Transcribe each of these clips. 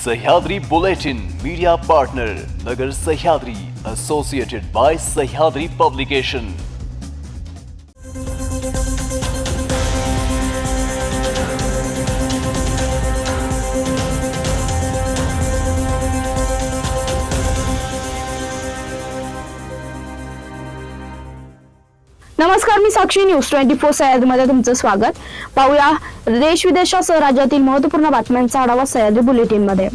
Sahyadri bulletin media partner नगर Sahyadri associated bye Sahyadri publication. नमस्कार, मी साक्षी news 24 सह्याद्रीमध्ये तुमचं स्वागत। पाहूया देश विदेशासह राज्यातील महत्त्वपूर्ण बातम्यांचा आढावा सह्याद्री बुलेटिन मध्ये।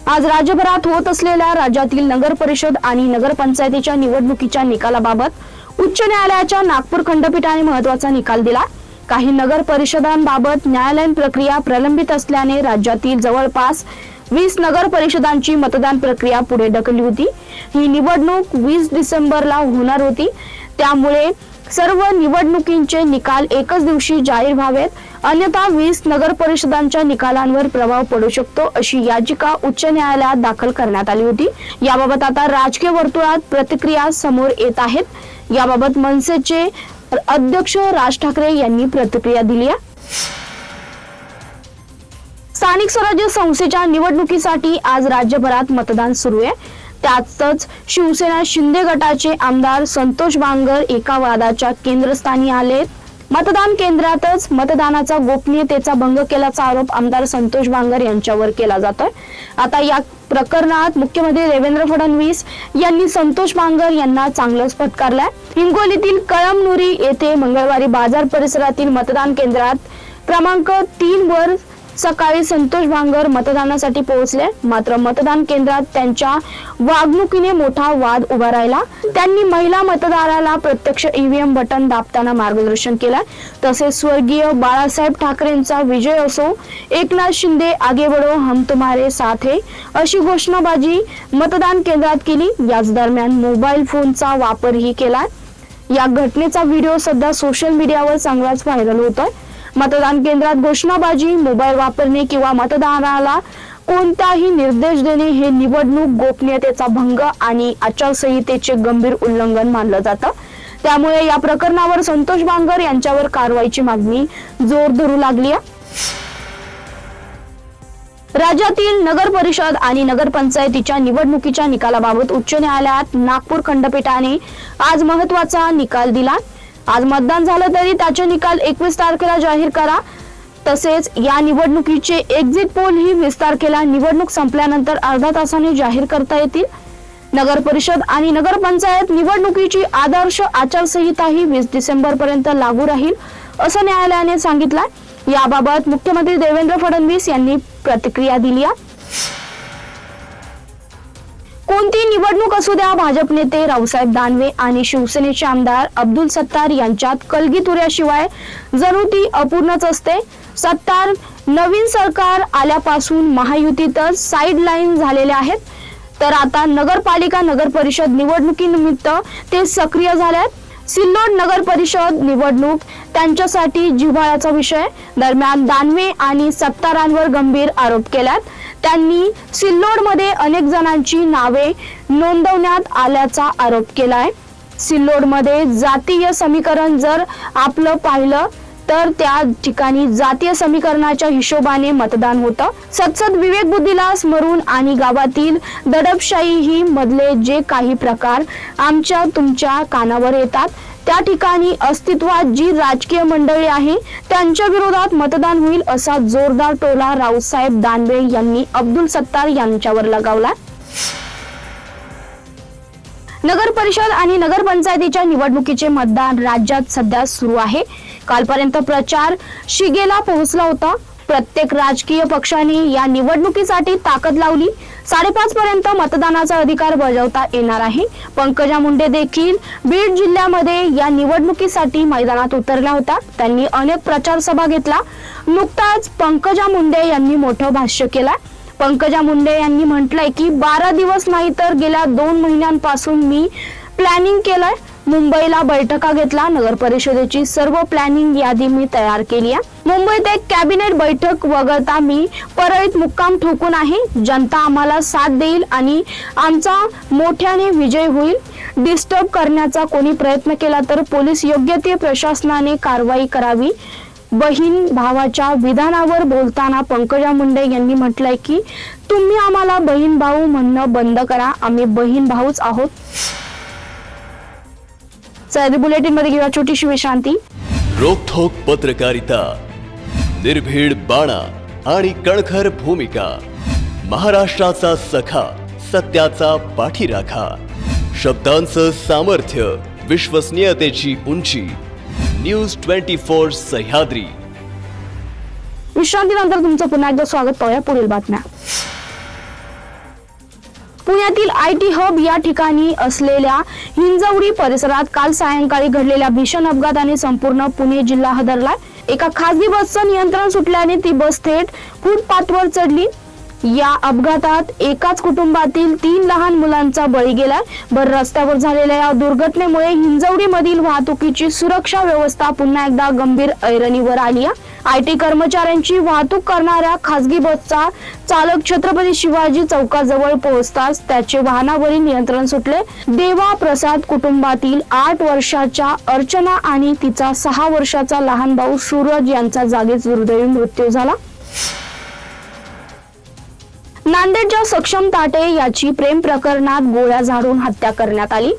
आज राज्यभरात होत असलेल्या राज्यातील नगर परिषद आणि नगर पंचायतीच्या निवडणुकीच्या निकालाबाबत उच्च न्यायालयाच्या नागपूर खंडपीठाने महत्त्वाचा निकाल दिला। काही नगर परिषदांबाबत न्यायालयीन प्रक्रिया प्रलंबित असल्याने राज्यातील जवळपास 20 नगर परिषदांची मतदान प्रक्रिया पुढे ढकलली होती। ही निवडणूक 20 डिसेंबरला होणार होती, त्यामुळे सर्व निवडणुकींचे निकाल एकच दिवशी जाहीर व्हावेत, अन्यथा 20 नगर परिषदांच्या निकालांवर प्रभाव पडू शकतो अशी याचिका उच्च न्यायालयात दाखल करण्यात आली होती। याबाबत आता राजकीय वर्तुळात प्रतिक्रिया समोर येत आहेत। याबाबत मनसेचे अध्यक्ष राज ठाकरे यांनी प्रतिक्रिया दिली आहे। स्थानिक स्वराज्य संस्थेच्या निवडणुकीसाठी आज राज्यभरात मतदान सुरू आहे। त्यातच शिवसेना शिंदे गटाचे आमदार संतोष बांगर एका वादाच्या केंद्रस्थानी आले। मतदान केंद्रातच मतदानाचा गोपनीयतेचा भंग केल्याचा आरोप आमदार संतोष बांगर यांच्यावर केला जातोय। आता या प्रकरणात मुख्यमंत्री देवेंद्र फडणवीस यांनी संतोष बांगर यांना चांगलंच फटकारलंय। हिंगोलीतील कळमनुरी येथे मंगळवारी बाजार परिसरातील मतदान केंद्रात क्रमांक 3 वर सकाळी संतोष बांगर मतदानासाठी पोहोचले, मात्र मतदान केंद्रात त्यांच्या वागणुकीने मोठा वाद उभा राहिला। त्यांनी महिला मतदाराला प्रत्यक्ष ईव्हीएम बटन दाबताना मार्गदर्शन केलं। तसेच स्वर्गीय बाळासाहेब ठाकरेंचा विजय असो, एकनाथ शिंदे आगे बढो, हम तुम्हारे साथ है अशी घोषणाबाजी मतदान केंद्रात केली। याच दरम्यान मोबाईल फोनचा वापरही केला। या घटनेचा व्हिडिओ सध्या सोशल मीडियावर चांगलाच व्हायरल होतोय। मतदान केंद्रात घोषणाबाजी, मोबाईल वापरणे किंवा मतदाराला कोणताही निर्देश देणे हे निवडणूक गोपनीयतेचा भंग आणि आचारसंहितेचे गंभीर उल्लंघन मानलं जातं। त्यामुळे या प्रकरणावर संतोष बांगर यांच्यावर कारवाईची मागणी जोर धरू लागली आहे। राज्यातील नगर परिषद आणि नगर पंचायतीच्या निवडणुकीच्या निकालाबाबत उच्च न्यायालयात नागपूर खंडपीठाने आज महत्त्वाचा निकाल दिला। आज मतदान झालं तरी त्याचे निकाल 21 तारखेला जाहीर करा। तसेच या निवडणुकीचे एक्झिट पोल ही 20 तारखेला निवडणूक संपल्यानंतर अर्धा तासाने जाहीर करता येतील। नगर परिषद आणि नगर पंचायत निवडणुकीची आदर्श आचारसंहिता ही 20 डिसेंबर पर्यंत लागू राहील असं न्यायालयाने सांगितलं। याबाबत मुख्यमंत्री देवेंद्र फडणवीस यांनी प्रतिक्रिया दिली आहे। कोणती निवडणूक असू द्या, भाजप नेते रावसाहेब दानवे आणि शिवसेनेचे आमदार अब्दुल सत्तार यांच्यात कलगीतुऱ्याशिवाय जणू ती अपूर्णच असते। सत्तार नवीन सरकार आल्यापासून महायुतीतच साईडलाईन झालेले आहेत, तर आता नगरपालिका नगर परिषद निवडणुकीनिमित्त ते सक्रिय झालेत। सिल्लोड नगर परिषद निवडणूक त्यांच्यासाठी जिव्हाळ्याचा विषय। दरम्यान दानवे आणि सत्तारांवर गंभीर आरोप केल्यात। त्यांनी सिल्लोडमध्ये अनेक जणांची नावे नोंदवण्यात आल्याचा आरोप केलाय। सिल्लोडमध्ये जातीय समीकरण जर आपलं पाहिलं तर त्या ठिकाणी जातीय समीकरणाच्या हिशोबाने मतदान होतं। सत्सद विवेक बुद्धीला स्मरून आणि गावातील दडपशाही मधले जे काही प्रकार आमच्या तुमच्या कानावर येतात, त्या ठिकाणी अस्तित्वात जी राजकीय मंडळी आहे त्यांच्या विरोधात मतदान होईल असा जोरदार टोला रावसाहेब दानवे यांनी अब्दुल सत्तार यांच्यावर लगावला। नगर परिषद आणि नगर पंचायतीच्या निवडणुकीचे मतदान राज्यात सध्या सुरू आहे। कालपर्यंत प्रचार शिगेला पोहोचला होता। प्रत्येक राजकीय पक्षाने या निवडणुकीसाठी ताकद लावली। 5:30 पर्यंत मतदानाचा अधिकार बजावता येणार आहे। पंकजा मुंडे देखील बीड जिल्ह्यामध्ये या निवडणुकीसाठी मैदानात उतरल्या होत्या। त्यांनी अनेक प्रचार सभा घेतला। नुकताच पंकजा मुंडे यांनी मोठं भाष्य केलं। पंकजा मुंडे यांनी म्हटलंय की 12 दिवस नाही तर गेल्या 2 महिन्यांपासून मी प्लॅनिंग केलंय। मुंबईला बैठका घेतला। नगर परिषदेची सर्व प्लॅनिंग यादी मी तयार केली आहे। मुंबईत एक कॅबिनेट बैठक वगळता मी परळीत मुक्काम ठोकून आहे। जनता आम्हाला साथ देईल आणि आमचा मोठ्याने विजय होईल। डिस्टर्ब करण्याचा कोणी प्रयत्न केला तर पोलीस योग्य ते प्रशासनाने कारवाई करावी बहीण भावाच्या विधानावर बोलताना पंकजा मुंडे यांनी म्हटलंय की तुम्ही आम्हाला बहीण भाऊ म्हणणं बंद करा, आम्ही बहीण भाऊच आहोत. सह्याद्री बुलेटिन मध्ये घेऊया छोटीशी विश्रांती. रोखोक पत्रकारिता, निर्भीड बाणा आणि कणखर भूमिका, महाराष्ट्राचा सखा, सत्याचा पाठीराखा, शब्दांचं सामर्थ्य, विश्वसनीयतेची उंची. न्यूज 24 सह्याद्री. विश्रांतीनंतर तुमचं पुन्हा एकदा स्वागत. पाहूया पुढील बातम्या. पुण्यातील IT हब या ठिकाणी असलेल्या हिंजवडी परिसरात काल सायंकाळी घडलेल्या भीषण अपघाताने संपूर्ण पुणे जिल्हा हादरलाय. एका खासगी बसचं नियंत्रण सुटल्याने ती बस थेट फुटपाथवर चढली. या अपघातात एकाच कुटुंबातील 3 लहान मुलांचा बळी गेलाय. भर रस्त्यावर झालेल्या या दुर्घटनेमुळे हिंजवडी मधील वाहतुकीची सुरक्षा व्यवस्था पुन्हा एकदा गंभीर ऐरणीवर आली आहे. IT कर्मचाऱ्यांची वाहतूक करणाऱ्या खासगी बसचा चालक छत्रपती शिवाजी चौकाजवळ पोहोचताच त्याचे वाहनावरील नियंत्रण सुटले. देवा प्रसाद कुटुंबातील 8 वर्षाच्या अर्चना आणि तिचा 6 वर्षाचा लहान भाऊ सूरज यांचा जागीच दुर्दैवी मृत्यू झाला. नांदेडच्या सक्षम ताटे याची प्रेम प्रकरणात गोळ्या झाडून हत्या करण्यात आली.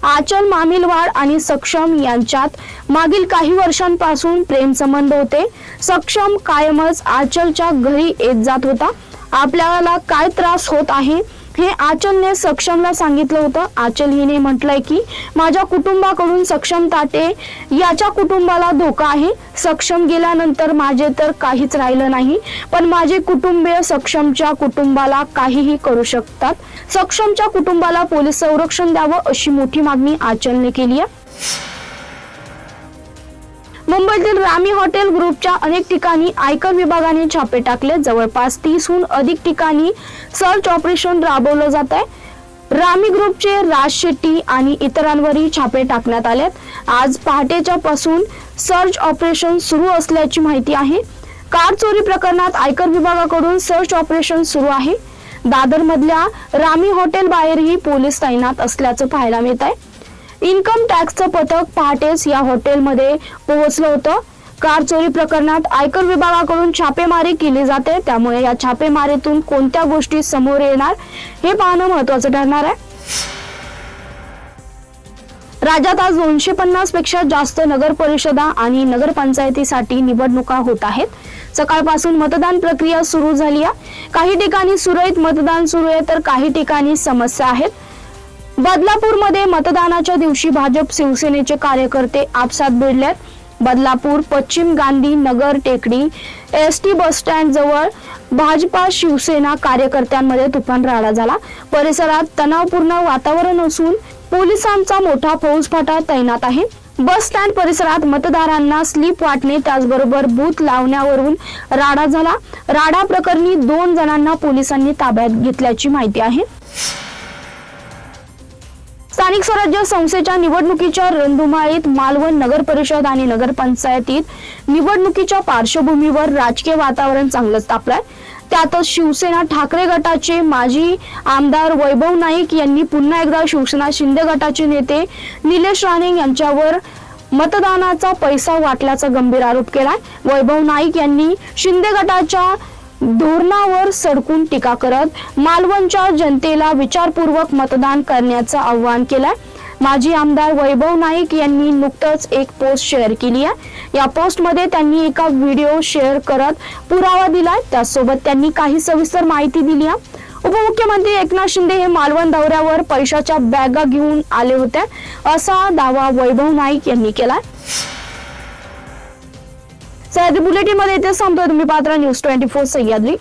आचल मामिलवाड आणि सक्षम यांच्यात मागील काही वर्षांपासून प्रेम संबंध होते. सक्षम कायमच आचलच्या घरी येत जात होता. आपल्याला काय त्रास होत आहे हे आचलने सक्षमला सांगितलं होतं. आचल हिने म्हटलंय की माझ्या कुटुंबाकडून सक्षम ताटे याच्या कुटुंबाला धोका आहे. सक्षम गेल्यानंतर माझे तर काहीच राहिलं नाही, पण माझे कुटुंबीय सक्षमच्या कुटुंबाला काहीही करू शकतात. सक्षमच्या कुटुंबाला पोलीस संरक्षण द्यावं अशी मोठी मागणी आचलने केली आहे. मुंबईतील रामी हॉटेल ग्रुपच्या अनेक ठिकाणी आयकर विभागाने छापे टाकले. जवळपास 30हून अधिक ठिकाणी सर्च ऑपरेशन राबवलं जात आहे. रामी ग्रुपचे राज शेट्टी आणि इतरांवरही छापे टाकण्यात आलेत. आज पहाटेच्या पासून सर्च ऑपरेशन सुरू असल्याची माहिती आहे. कार चोरी प्रकरणात आयकर विभागाकडून सर्च ऑपरेशन सुरू आहे. दादर मधल्या रामी हॉटेल बाहेरही पोलीस तैनात असल्याचं पाहायला मिळत आहे. इन्कम टॅक्सचं पथक पहाटेच या हॉटेलमध्ये पोहोचलं होतं. कार चोरी प्रकरणात आयकर विभागाकडून छापेमारी केली जाते, त्यामुळे या छापेमारीतून कोणत्या गोष्टी समोर येणार हे पाहणं महत्त्वाचं ठरणार आहे. राज्यात आज 250 पेक्षा जास्त नगर परिषदा आणि नगरपंचायतीसाठी निवडणुका होत आहेत. सकाळपासून मतदान प्रक्रिया सुरू झाली आहे. काही ठिकाणी सुरळीत मतदान सुरू आहे तर काही ठिकाणी समस्या आहेत. बदलापूरमध्ये मतदानाच्या दिवशी भाजप शिवसेनेचे कार्यकर्ते आपसात भिडलेत. बदलापूर पश्चिम गांधी नगर टेकडी ST बस स्टँड जवळ भाजपा शिवसेना कार्यकर्त्यांमध्ये तुफान राडा झाला. परिसरात तणावपूर्ण वातावरण असून पोलिसांचा मोठा फौजफाटा तैनात आहे. बस स्टँड परिसरात मतदारांना स्लिप वाटणे त्याचबरोबर बूथ लावण्यावरून राडा झाला. राडा प्रकरणी 2 जणांना पोलिसांनी ताब्यात घेतल्याची माहिती आहे. स्थानिक स्वराज्य संस्थेच्या निवडणुकीच्या रणधुमाळीत मालवण नगर परिषद आणि नगरपंचायतीत निवडणुकीच्या पार्श्वभूमीवर राजकीय वातावरण चांगलंच तापलंय. त्यातच शिवसेना ठाकरे गटाचे माजी आमदार वैभव नाईक यांनी पुन्हा एकदा शिवसेना शिंदे गटाचे नेते निलेश राणे यांच्यावर मतदानाचा पैसा वाटल्याचा गंभीर आरोप केलाय. वैभव नाईक यांनी शिंदे गटाच्या धोरणावर सडकून टीका करत मालवणच्या जनतेला विचारपूर्वक मतदान करण्याचं आवाहन केलंय. माजी आमदार वैभव नाईक यांनी नुकतंच एक पोस्ट शेअर केली आहे. या पोस्टमध्ये त्यांनी एका व्हिडिओ शेअर करत पुरावा दिलाय. त्यासोबत त्यांनी काही सविस्तर माहिती दिली आहे. उपमुख्यमंत्री एकनाथ शिंदे हे मालवण दौऱ्यावर पैशाच्या बॅगा घेऊन आले होते असा दावा वैभव नाईक यांनी केलाय. सह्याद्री बुलेटिन मध्ये इथे सांगतोय. तुम्ही पाहता न्यूज 24 सह्याद्री.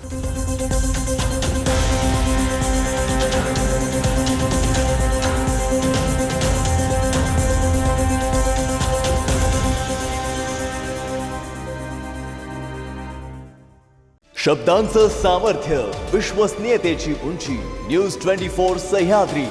शब्दांचं सामर्थ्य, विश्वसनीयतेची उंची. न्यूज 24 सह्याद्री.